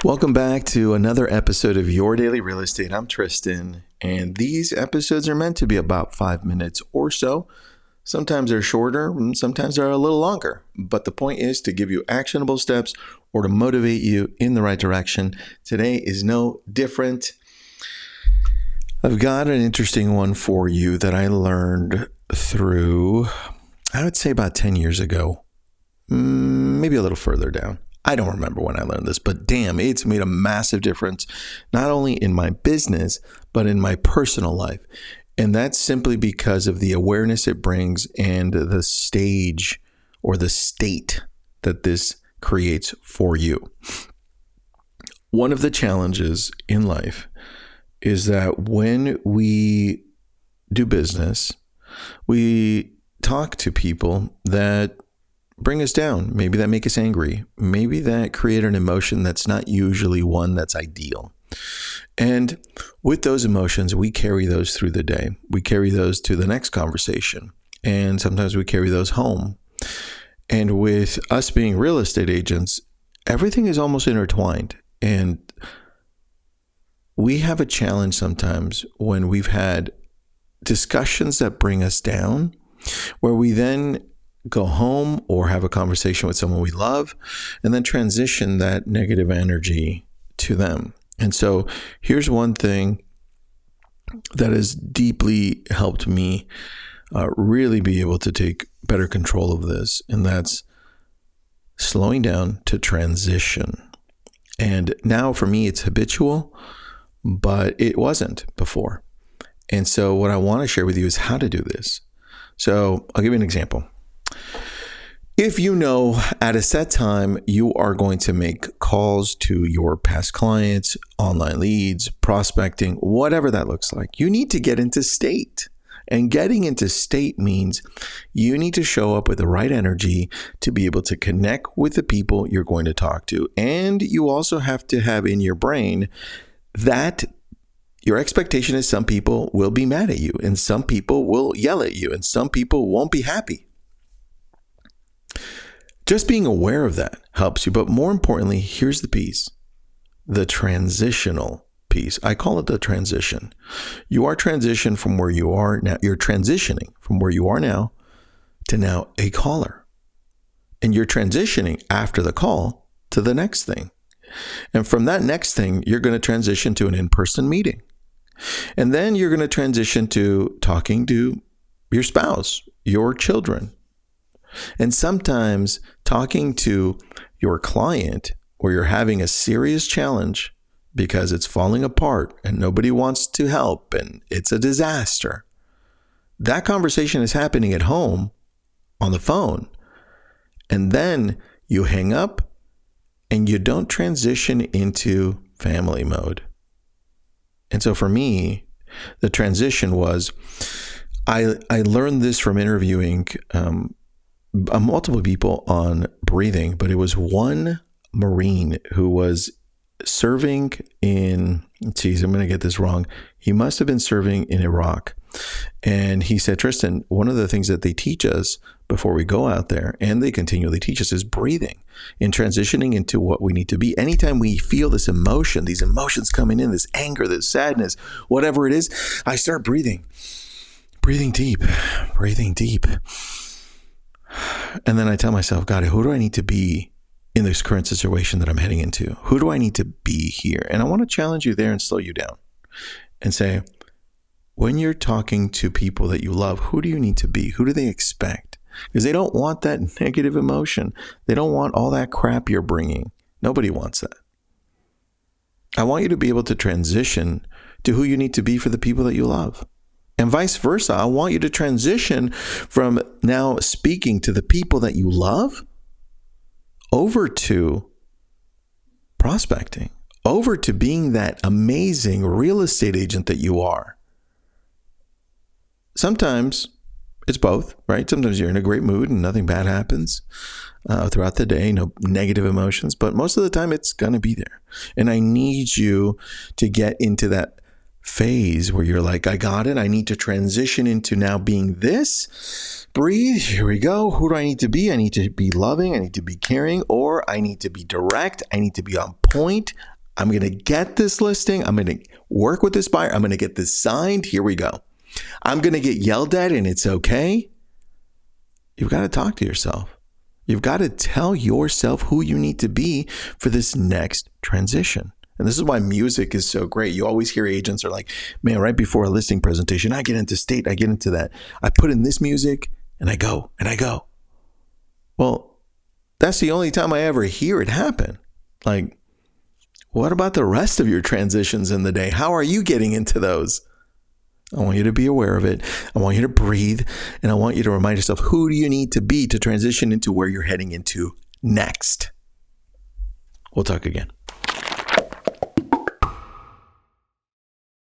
Welcome back to another episode of Your Daily Real Estate. I'm Tristan, and these episodes are meant to be about 5 minutes or so. Sometimes they're shorter, and sometimes they're a little longer. But the point is to give you actionable steps or to motivate you in the right direction. Today is no different. I've got an interesting one for you that I learned through, I would say about 10 years ago, maybe a little further down. I don't remember when I learned this, but damn, it's made a massive difference, not only in my business, but in my personal life. And that's simply because of the awareness it brings and the stage or the state that this creates for you. One of the challenges in life is that when we do business, we talk to people that bring us down, maybe that make us angry, maybe that create an emotion that's not usually one that's ideal. And with those emotions, we carry those through the day. We carry those to the next conversation. And sometimes we carry those home. And with us being real estate agents, everything is almost intertwined. And we have a challenge sometimes when we've had discussions that bring us down, where we then go home or have a conversation with someone we love and then transition that negative energy to them. And so here's one thing that has deeply helped me really be able to take better control of this, and that's slowing down to transition. And now for me, it's habitual, but it wasn't before. And so what I want to share with you is how to do this. So I'll give you an example. If you know at a set time you are going to make calls to your past clients, online leads, prospecting, whatever that looks like, you need to get into state. And getting into state means you need to show up with the right energy to be able to connect with the people you're going to talk to. And you also have to have in your brain that your expectation is some people will be mad at you, and some people will yell at you, and some people won't be happy. Just being aware of that helps you. But more importantly, here's the piece, the transitional piece. I call it the transition. You are transitioning from where you are now. You're transitioning from where you are now to now a caller. And you're transitioning after the call to the next thing. And from that next thing, you're going to transition to an in-person meeting. And then you're going to transition to talking to your spouse, your children. And sometimes talking to your client where you're having a serious challenge because it's falling apart and nobody wants to help and it's a disaster. That conversation is happening at home on the phone. And then you hang up and you don't transition into family mode. And so for me, the transition was, I learned this from interviewing multiple people on breathing, but it was one Marine who was serving in, I'm going to get this wrong. He must have been serving in Iraq. And he said, Tristan, one of the things that they teach us before we go out there, and they continually teach us, is breathing and transitioning into what we need to be. Anytime we feel this emotion, these emotions coming in, this anger, this sadness, whatever it is, I start breathing deep. And then I tell myself, God, who do I need to be in this current situation that I'm heading into? Who do I need to be here? And I want to challenge you there and slow you down and say, when you're talking to people that you love, who do you need to be? Who do they expect? Because they don't want that negative emotion. They don't want all that crap you're bringing. Nobody wants that. I want you to be able to transition to who you need to be for the people that you love. And vice versa. I want you to transition from now speaking to the people that you love over to prospecting, over to being that amazing real estate agent that you are. Sometimes it's both, right? Sometimes you're in a great mood and nothing bad happens throughout the day, no negative emotions, but most of the time it's going to be there. And I need you to get into that phase where you're like, I got it. I need to transition into now being this. Breathe. Here we go. Who do I need to be? I need to be loving. I need to be caring, or I need to be direct. I need to be on point. I'm going to get this listing. I'm going to work with this buyer. I'm going to get this signed. Here we go. I'm going to get yelled at and it's okay. You've got to talk to yourself. You've got to tell yourself who you need to be for this next transition. And this is why music is so great. You always hear agents are like, man, right before a listing presentation, I get into state, I get into that. I put in this music and I go. Well, that's the only time I ever hear it happen. Like, what about the rest of your transitions in the day? How are you getting into those? I want you to be aware of it. I want you to breathe. And I want you to remind yourself, who do you need to be to transition into where you're heading into next? We'll talk again.